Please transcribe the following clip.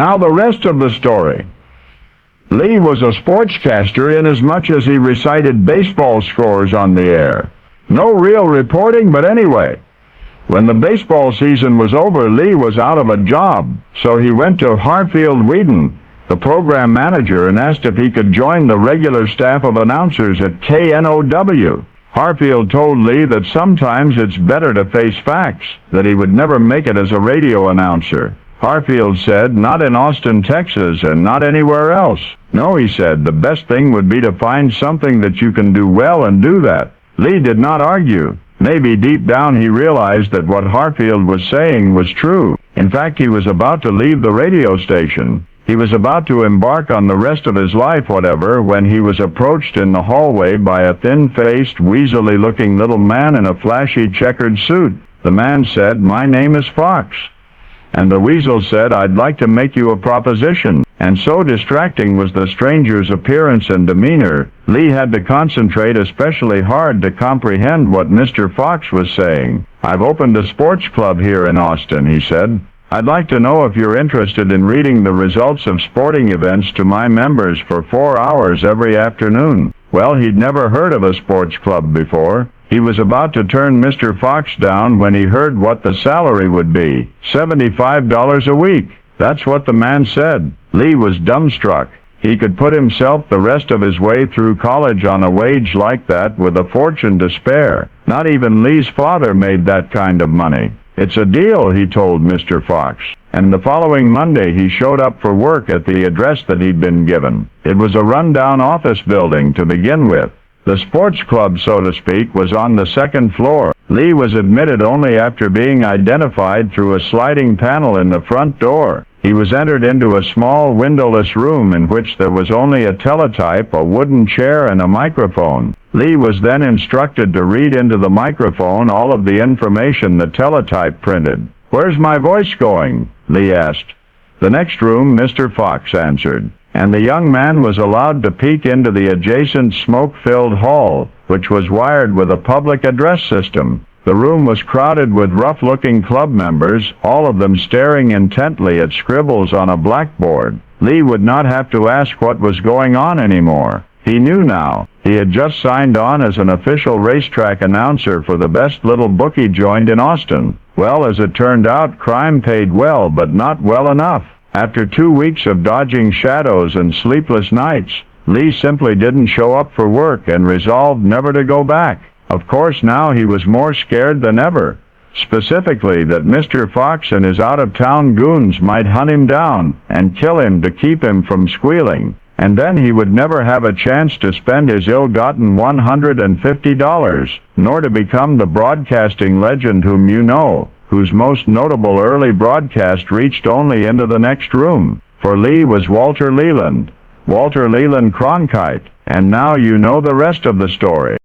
Now the rest of the story. Lee was a sportscaster inasmuch as he recited baseball scores on the air. No real reporting, but anyway. When the baseball season was over, Lee was out of a job, so he went to Harfield Whedon, the program manager, and asked if he could join the regular staff of announcers at KNOW. Harfield told Lee that sometimes it's better to face facts, that he would never make it as a radio announcer. Harfield said, "Not in Austin, Texas, and not anywhere else." "No," he said, "the best thing would be to find something that you can do well and do that." Lee did not argue. Maybe deep down he realized that what Harfield was saying was true. In fact, he was about to leave the radio station. He was about to embark on the rest of his life, whatever, when he was approached in the hallway by a thin-faced, weaselly-looking little man in a flashy checkered suit. The man said, "My name is Fox." And the weasel said, "I'd like to make you a proposition." And so distracting was the stranger's appearance and demeanor, Lee had to concentrate especially hard to comprehend what Mr. Fox was saying. "I've opened a sports club here in Austin," he said. "I'd like to know if you're interested in reading the results of sporting events to my members for 4 hours every afternoon." Well, he'd never heard of a sports club before. He was about to turn Mr. Fox down when he heard what the salary would be. $75 a week. That's what the man said. Lee was dumbstruck. He could put himself the rest of his way through college on a wage like that with a fortune to spare. Not even Lee's father made that kind of money. "It's a deal," he told Mr. Fox. And the following Monday he showed up for work at the address that he'd been given. It was a rundown office building to begin with. The sports club, so to speak, was on the second floor. Lee was admitted only after being identified through a sliding panel in the front door. He was entered into a small windowless room in which there was only a teletype, a wooden chair, and a microphone. Lee was then instructed to read into the microphone all of the information the teletype printed. "Where's my voice going?" Lee asked. "The next room," Mr. Fox answered. And the young man was allowed to peek into the adjacent smoke-filled hall, which was wired with a public address system. The room was crowded with rough-looking club members, all of them staring intently at scribbles on a blackboard. Lee would not have to ask what was going on anymore. He knew now. He had just signed on as an official racetrack announcer for the best little bookie joint in Austin. Well, as it turned out, crime paid well, but not well enough. After 2 weeks of dodging shadows and sleepless nights, Lee simply didn't show up for work and resolved never to go back. Of course, now he was more scared than ever. Specifically, that Mr. Fox and his out-of-town goons might hunt him down and kill him to keep him from squealing. And then he would never have a chance to spend his ill-gotten $150, nor to become the broadcasting legend whom you know, whose most notable early broadcast reached only into the next room. For Lee was Walter Leland Cronkite, and now you know the rest of the story.